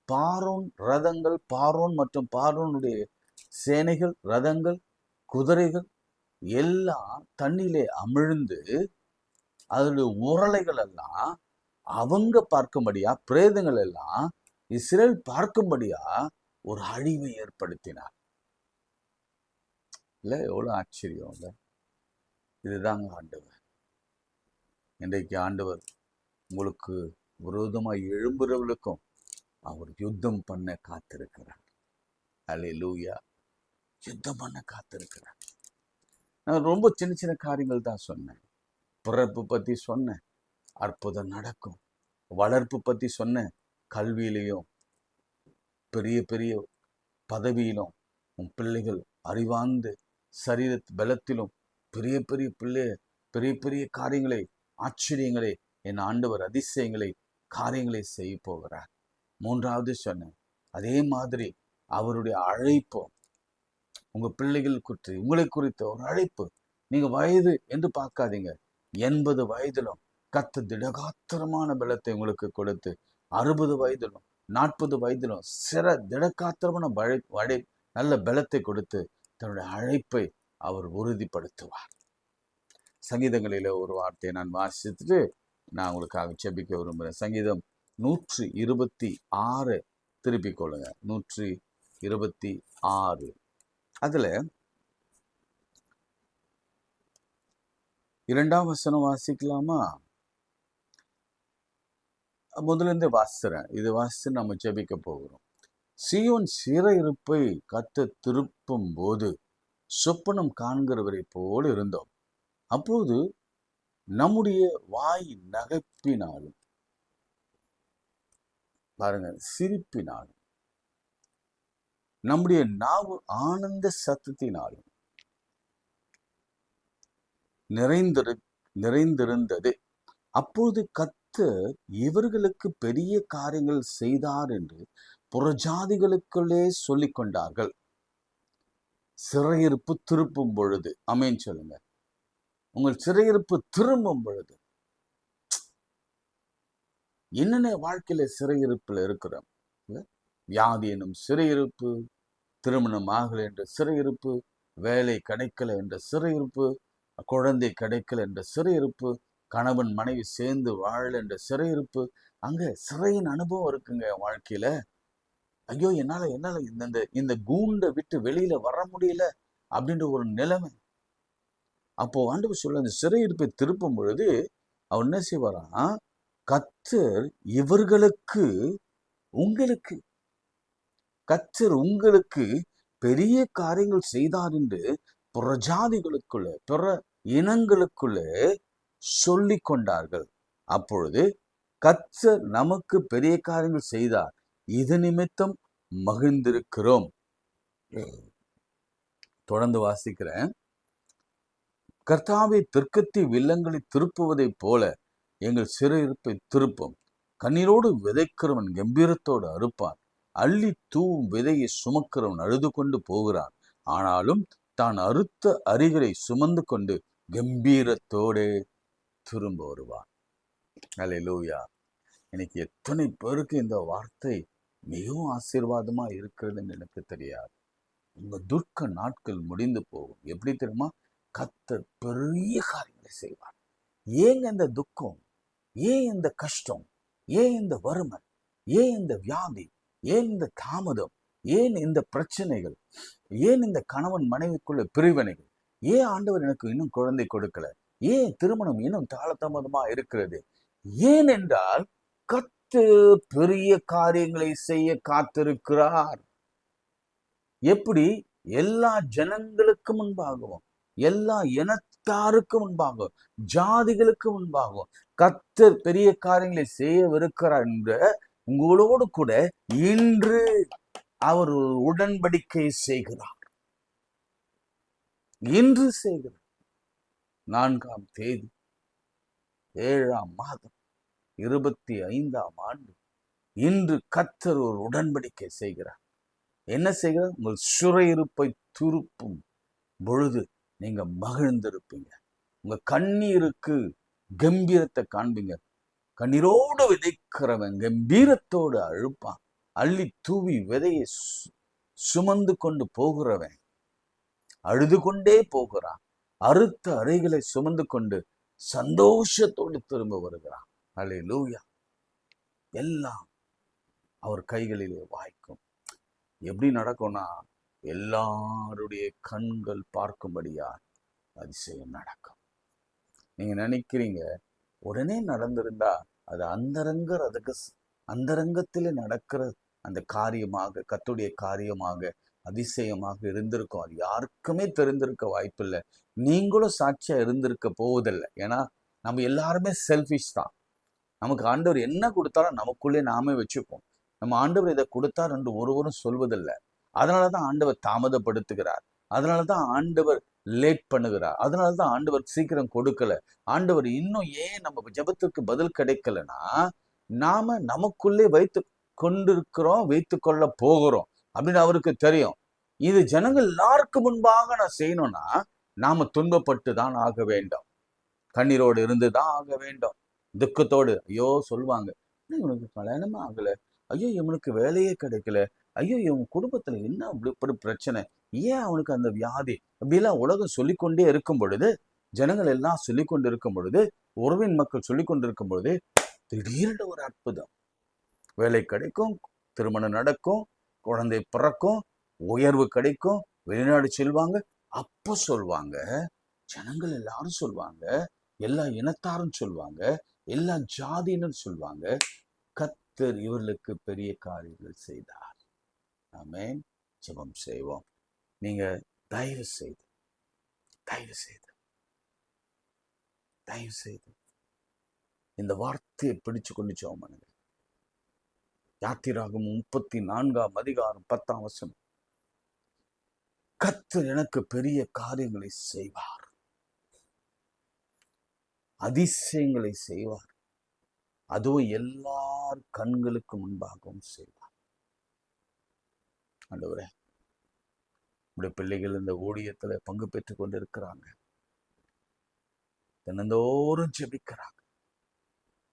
பார்வோன் ரதங்கள், பார்வோன் மற்றும் பார்வோனுடைய சேனைகள், ரதங்கள், குதிரைகள் எல்லாம் தண்ணியிலே அமிழ்ந்து அதோட உரளைகள் எல்லாம் அவங்க பார்க்கும்படியா, பிரேதங்கள் எல்லாம் இஸ்ரேல் பார்க்கும்படியா ஒரு அழிவை ஏற்படுத்தினார். இல்ல, எவ்வளவு ஆச்சரியம் இல்ல? இதுதாங்க ஆண்டவர். இன்றைக்கு ஆண்டவர் உங்களுக்கு விரோதமாய் எழும்புறவர்களுக்கும் அவர் யுத்தம் பண்ண காத்திருக்கிறார். அல்லேலூயா. யுத்தம் பண்ண காத்திருக்கிறார். நான் ரொம்ப சின்ன சின்ன காரியங்கள் தான் சொன்னேன். பிறப்பு பத்தி சொன்னேன், அற்புதம் நடக்கும். வளர்ப்பு பத்தி சொன்னேன், கல்வியிலையும் பெரிய பெரிய பதவியிலும் உன் பிள்ளைகள் அறிவார்ந்து சரீர பலத்திலும் பெரிய பெரிய பெரிய பெரிய காரியங்களை, ஆச்சரியங்களை, என் ஆண்டவர் அதிசயங்களை, காரியங்களை செய்ய போகிறார். 3வது சொன்னேன், அதே மாதிரி அவருடைய அழைப்பு உங்க பிள்ளைகள் குறித்து, உங்களை குறித்த ஒரு அழைப்பு. நீங்க வயது என்று பார்க்காதீங்க. 80 வயதிலும் கர்த்தர் திடகாத்திரமான பலத்தை உங்களுக்கு கொடுத்து, 60 வயதிலும் 40 வயதிலும் திடகாத்திரமான நல்ல பலத்தை கொடுத்து தன்னுடைய அழைப்பை அவர் உறுதிப்படுத்துவார். சங்கீதங்களில ஒரு வார்த்தையை நான் வாசித்துட்டு நான் உங்களுக்காக ஜெபிக்க விரும்புகிறேன். சங்கீதம் 126 திருப்பிக் கொள்ளுங்க. 126 அதுல 2ஆம் வசனம் வாசிக்கலாமா? முதல்ல இருந்து வாசிக்கிறேன். இது வாசித்து நம்ம ஜெபிக்க போகிறோம். சீயோன் சிறையிருப்பை கர்த்தர் திருப்பும் போது சொப்பனம் காண்கிறவரை போல இருந்தோம். அப்போது நம்முடைய வாய் நகைப்பினாலும், பாருங்க, சிரிப்பினாலும் நம்முடைய நாவு ஆனந்த சத்தத்தினாலும் நிறைந்திருந்தது. அப்பொழுது கர்த்தர் இவர்களுக்கு பெரிய காரியங்கள் செய்தார் என்று புறஜாதிகளுக்குள்ளே சொல்லிக் கொண்டார்கள். சிறையிருப்பு திருப்பும் பொழுது, ஆமென் சொல்லுங்க. உங்கள் சிறையிருப்பு திரும்பும் பொழுது, என்னென்ன வாழ்க்கையில சிறையிருப்புல இருக்கிறோம்? வியாதி எனும் சிறையிருப்பு, திருமணம் ஆகலை என்ற சிறையிருப்பு, வேலை கிடைக்கல என்ற சிறையிருப்பு, குழந்தை கிடைக்கல என்ற சிறையிருப்பு, கணவன் மனைவி சேர்ந்து வாழல என்ற சிறையிருப்பு. அங்க சிறையின் அனுபவம் இருக்குங்க வாழ்க்கையில. ஐயோ என்னால இந்த கூண்டை விட்டு வெளியில வர முடியல அப்படின்ற ஒரு நிலைமை. அப்போ ஆண்டவர் சொல்ல அந்த சிறையிருப்பை திருப்பும் பொழுது அவர் என்ன செய்வாராம்? கர்த்தர் இவர்களுக்கு உங்களுக்கு பெரிய காரியங்கள் செய்தார் என்று புறஜாதிகளுக்குள்ள பிற இனங்களுக்குள்ள சொல்லிக் கொண்டார்கள். அப்பொழுது கர்த்தர் நமக்கு பெரிய காரியங்கள் செய்தார், இது நிமித்தம் மகிழ்ந்திருக்கிறோம். தொடர்ந்து வாசிக்கிறேன். கர்த்தாவே, தெற்கத்தி வில்லங்களை திருப்புவதைப் போல எங்கள் சிறையிருப்பை திருப்பும். கண்ணீரோடு விதைக்கிறவன் கம்பீரத்தோடு அறுப்பான். அள்ளி தூவும் விதையை சுமக்கிறவன் அழுது கொண்டு போகிறான். ஆனாலும் தான் அறுத்த அரிகளை சுமந்து கொண்டு கம்பீரத்தோடு திரும்ப வருவான். அல்லேலூயா. எனக்கு எத்தனை பேருக்கு இந்த வார்த்தை மிகவும் ஆசீர்வாதமா இருக்கிறதுன்னு எனக்கு தெரியாது. உங்க துர்க்க நாட்கள் முடிந்து போகும். எப்படி தெரியுமா? கர்த்தர் பெரிய காரியங்களை செய்வார். ஏங்க இந்த துக்கம்? ஏன் இந்த கஷ்டம்? ஏன் இந்த வறுமை? ஏன் இந்த வியாதி? ஏன் இந்த தாமதம்? ஏன் இந்த பிரச்சனைகள்? ஏன் இந்த கணவன் மனைவிக்குள்ள பிரிவினைகள்? ஏன் ஆண்டவர் எனக்கு இன்னும் குழந்தை கொடுக்கல? ஏன் திருமணம் இன்னும் தாமதமா இருக்கிறது? ஏன் என்றால் கர்த்தர் பெரிய காரியங்களை செய்ய காத்திருக்கிறார். எப்படி? எல்லா ஜனங்களுக்கு முன்பாகவும், எல்லா இனத்தாருக்கு முன்பாகவும், ஜாதிகளுக்கு முன்பாகவும் கர்த்தர் பெரிய காரியங்களை செய்யவிருக்கிறார் என்ற உங்களோடு கூட இன்று அவர் உடன்படிக்கை செய்கிறார். இன்று செய்கிறார். 4ஆம் தேதி 7ஆம் மாதம் 25ஆம் ஆண்டு இன்று கர்த்தர் ஒரு உடன்படிக்கை செய்கிறார். என்ன செய்கிறார்? உங்கள் சிறையிருப்பை திருப்பும் பொழுது நீங்க மகிழ்ந்திருப்பீங்க. உங்க கண்ணீருக்கு கம்பீரத்தை காண்பீங்க. கண்ணீரோடு விதைக்கிறவன் கம்பீரத்தோடு அழுப்பான். அள்ளி தூவி விதையை சுமந்து கொண்டு போகிறவன் அழுது கொண்டே போகிறான். அறுத்த அறைகளை சுமந்து கொண்டு சந்தோஷத்தோடு திரும்ப வருகிறான். அல்லேலூயா. எல்லாம் அவர் கைகளிலே வாய்க்கும். எப்படி நடக்கும்னா, எல்லாருடைய கண்கள் பார்க்கும்படியா அதிசயம் நடக்கும். நீங்க நினைக்கிறீங்க உடனே நடந்திருந்தா அது அந்தரங்கத்திலே நடக்கிற அந்த காரியமாக, கர்த்தருடைய காரியமாக, அதிசயமாக இருந்திருக்கும். அது யாருக்குமே தெரிந்திருக்க வாய்ப்பில்லை. நீங்களும் சாட்சியா இருந்திருக்க போவதில்லை. ஏன்னா நம்ம எல்லாருமே செல்ஃபிஷ் தான். நமக்கு ஆண்டவர் என்ன கொடுத்தாலும் நமக்குள்ளே நாமே வச்சுப்போம். நம்ம ஆண்டவர் இதை கொடுத்தார் என்று ஒருவரும் சொல்வதில்லை. அதனாலதான் ஆண்டவர் தாமதப்படுத்துகிறார். அதனாலதான் ஆண்டவர் லேட் பண்ணுகிறார். அதனாலதான் ஆண்டவர் சீக்கிரம் கொடுக்கல. ஆண்டவர் இன்னும் ஏன் நம்ம ஜெபத்துக்கு பதில் கிடைக்கலன்னா, நாம நமக்குள்ளே வைத்து கொள்ள போகிறோம் அப்படின்னு அவருக்கு தெரியும். இது ஜனங்கள் எல்லாருக்கும் முன்பாக நான் செய்யணும்னா நாம துன்பப்பட்டு தான் ஆக வேண்டும். கண்ணீரோடு இருந்துதான் ஆக வேண்டும். துக்கத்தோடு. ஐயோ சொல்லுவாங்க, இவனுக்கு கல்யாணமே ஆகல, ஐயோ இவனுக்கு வேலையே கிடைக்கல, ஐயோ இவன் குடும்பத்துல என்ன இப்படி பிரச்சனை, ஏன் அவனுக்கு அந்த வியாதி, அப்படிலாம் உலகம் சொல்லிக்கொண்டே இருக்கும் பொழுது, ஜனங்கள் எல்லாம் சொல்லிக்கொண்டு இருக்கும் பொழுது, உறவின் மக்கள் சொல்லிக்கொண்டு இருக்கும் பொழுது, திடீர்னு ஒரு அற்புதம். வேலை கிடைக்கும், திருமணம் நடக்கும், குழந்தை பிறக்கும், உயர்வு கிடைக்கும், வெளிநாடு செல்வாங்க. அப்ப சொல்வாங்க, ஜனங்கள் எல்லாரும் சொல்வாங்க, எல்லா இனத்தாரும் சொல்வாங்க, எல்லா ஜாதியினர் சொல்வாங்க, கர்த்தர் இவர்களுக்கு பெரிய காரியங்கள் செய்தார். ஆமென். ஜெபம் செய்வோம். நீங்க தயவு செய்து இந்த வார்த்தையை பிடிச்சு கொண்டு ஜெபம். யாத்திராகமம் 34ஆம் அதிகாரம் 10ஆம் வசனம். கர்த்தர் எனக்கு பெரிய காரியங்களை செய்வார், அதிசயங்களை செய்வார், அதுவும் எல்லார் கண்களுக்கு முன்பாகவும் செய்வார். ஆண்டவரே, நம்முடைய பிள்ளைகள் இந்த ஊழியத்துல பங்கு பெற்றுக் கொண்டிருக்கிறாங்க, தினந்தோறும் ஜெபிக்கிறாங்க.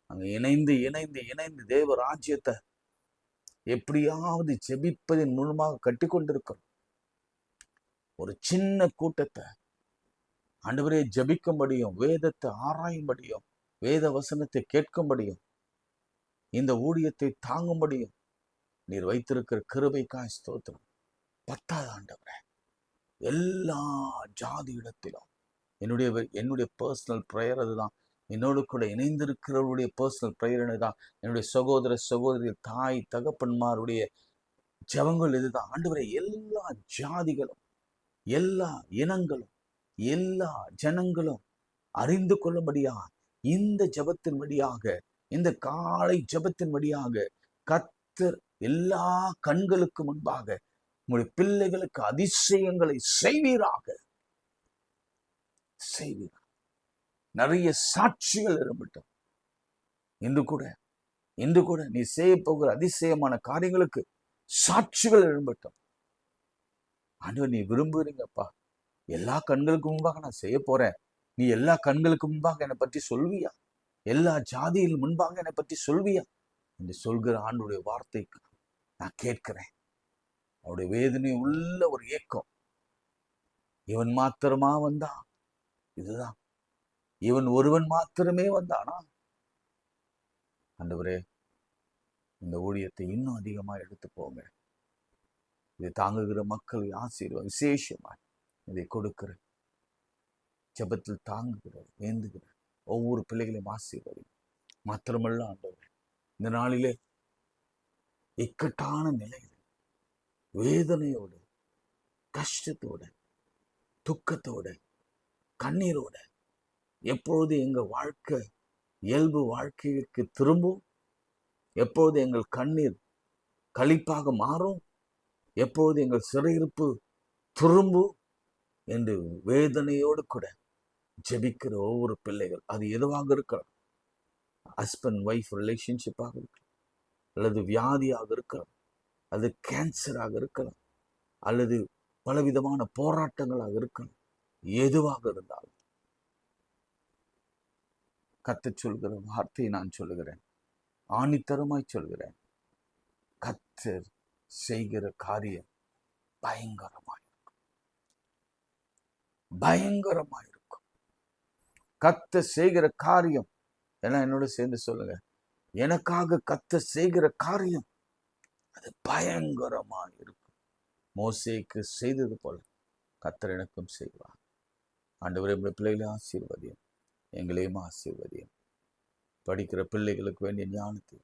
அங்க இணைந்து இணைந்து இணைந்து தேவ ராஜ்யத்தை எப்படியாவது ஜெபிப்பதன் மூலமாக கட்டி கொண்டிருக்கிறோம். ஒரு சின்ன கூட்டத்தை ஆண்டவரே ஜெபிக்கும்படியும், வேதத்தை ஆராயும்படியும், வேத வசனத்தை கேட்கும்படியும், இந்த ஊழியத்தை தாங்கும்படியும் நீர் வைத்திருக்கிற கிருபைக்காய் ஸ்தோத்திரம். பத்தாவது ஆண்டவரே, எல்லா ஜாதி இடத்திலும் என்னுடைய பர்சனல் ப்ரேயர் அதுதான். என்னோடு கூட இணைந்திருக்கிறவருடைய பர்சனல் ப்ரேயர் தான். என்னுடைய சகோதர சகோதரிகள், தாய் தகப்பன்மாருடைய ஜெபங்கள் இதுதான். ஆண்டவரே, எல்லா ஜாதிகளும், எல்லா இனங்களும், எல்லா ஜனங்களும் அறிந்து கொள்ளும்படியா இந்த ஜெபத்தின் வழியாக, இந்த காலை ஜெபத்தின் வழியாக கர்த்தர் எல்லா கண்களுக்கு முன்பாக உங்களுடைய பிள்ளைகளுக்கு அதிசயங்களை செய்வீராக. நிறைய சாட்சிகள் எழும்பட்டும். இன்று கூட நீ செய்ய போகிற அதிசயமான காரியங்களுக்கு சாட்சிகள் எழும்பட்டும். ஆண்டவர், நீ விரும்புறீங்கப்பா, எல்லா கண்களுக்கு முன்பாக நான் செய்ய போறேன், நீ எல்லா கண்களுக்கு முன்பாக என்னை பற்றி சொல்வியா, எல்லா ஜாதியில் முன்பாக என்னை பற்றி சொல்வியா என்று சொல்கிற ஆண்டுடைய வார்த்தைக்கு நான் கேட்கிறேன். அவருடைய வேதனை உள்ள ஒரு ஏக்கம். இவன் மாத்திரமா வந்தான், இதுதான், இவன் ஒருவன் மாத்திரமே வந்தானா? ஆண்டவரே, இந்த ஊழியத்தை இன்னும் அதிகமா எடுத்து போங்க. இதை தாங்குகிற மக்களை ஆசீர்வாதம், விசேஷமாய் இதை கொடுக்கிற ஜெபத்தில் தாங்குகிற ஏந்துகிற ஒவ்வொரு பிள்ளைகளையும் ஆசீர்வாதி. மாத்திரமல்ல ஆண்டவரே, இந்த நாளிலே இக்கட்டான நிலையில் வேதனையோடு, கஷ்டத்தோட, துக்கத்தோட, கண்ணீரோட எப்பொழுது எங்கள் வாழ்க்கை இயல்பு வாழ்க்கைக்கு திரும்பும், எப்பொழுது எங்கள் கண்ணீர் களிப்பாக மாறும், எப்பொழுது எங்கள் சிறையிருப்பு திரும்பும் என்று வேதனையோடு கூட ஜெபிக்கிற ஒவ்வொரு பிள்ளைகள், அது எதுவாக இருக்கலாம், ஹஸ்பண்ட் ஒய்ஃப் ரிலேஷன்ஷிப்பாக இருக்கலாம், அல்லது வியாதியாக இருக்கலாம், அது கேன்சராக இருக்கலாம், அல்லது பலவிதமான போராட்டங்களாக இருக்கலாம், எதுவாக இருந்தாலும் கர்த்தர் சொல்கிற வார்த்தையை நான் சொல்லுகிறேன், ஆணித்தரமாய் சொல்கிறேன். கர்த்தர் செய்கிற காரியம் பயங்கரமாயிருக்கும், பயங்கரமாயிருக்கும். கர்த்தர் செய்கிற காரியம் எல்லாம் என்னோட சேர்ந்து சொல்லுங்க, எனக்காக கர்த்தர் செய்கிற காரியம் அது பயங்கரமாயிருக்கும். மோசேக்கு செய்தது போல கர்த்தர் எனக்கும் செய்வார். ஆண்டவரே, பிள்ளைகளை ஆசீர்வதியும், எங்களையும் ஆசீர்வதியும். படிக்கிற பிள்ளைகளுக்கு வேண்டிய ஞானத்தை,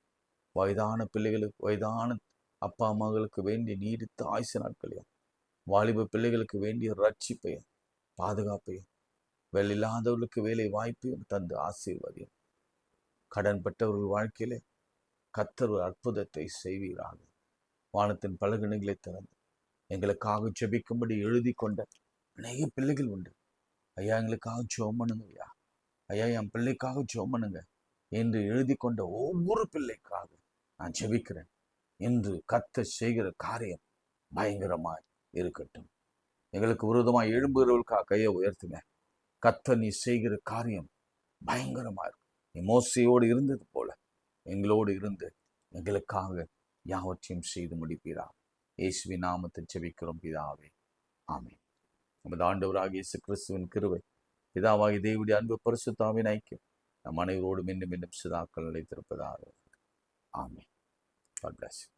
வயதான பிள்ளைகளுக்கு, வயதான அப்பா அம்மாக்களுக்கு வேண்டிய நீடித்த ஆயுசு நாட்களையும், வாலிப பிள்ளைகளுக்கு வேண்டிய ரட்சிப்பையும் பாதுகாப்பையும், வேலை இல்லாதவர்களுக்கு வேலை வாய்ப்பையும் தந்து ஆசீர்வதியும். கடன் பட்டவர்கள் வாழ்க்கையிலே கர்த்தர் ஒரு அற்புதத்தை செய்வீராக. வானத்தின் பலகணிகளை திறந்து எங்களுக்காக ஜெபிக்கும்படி எழுதி கொண்ட அநேக பிள்ளைகள் உண்டு. ஐயா, எங்களுக்காக ஜெபம் பண்ணுங்க, ஐயா, ஐயா என் பிள்ளைக்காக ஜெபம் பண்ணுங்க என்று எழுதி கொண்ட ஒவ்வொரு பிள்ளைக்காக நான் ஜெபிக்கிறேன். இன்று கர்த்தர் செய்கிற காரியம் பயங்கரமாய் இருக்கட்டும். எங்களுக்கு விரோதமாய் எழும்புகிறவர்களுக்காக கையை உயர்த்துங்க. கர்த்தர் நீ செய்கிற காரியம் பயங்கரமா இருக்கும். நீ மோசையோடு இருந்தது போல எங்களோடு இருந்து எங்களுக்காக யாவற்றையும் செய்து முடிப்பீரா. இயேசுவின் நாமத்தில் ஜெபிக்கிறோம் பிதாவே, ஆமென். நமது ஆண்டவராகிய இயேசு கிறிஸ்துவின் கிருபை, பிதாவாகிய தேவனுடைய அன்பு, பரிசுத்த ஐக்கியம் நம் அனைவரோடு மீண்டும் மீண்டும் சதாக்கள் நிலைத்திருப்பதாக. ஆமென். God bless you.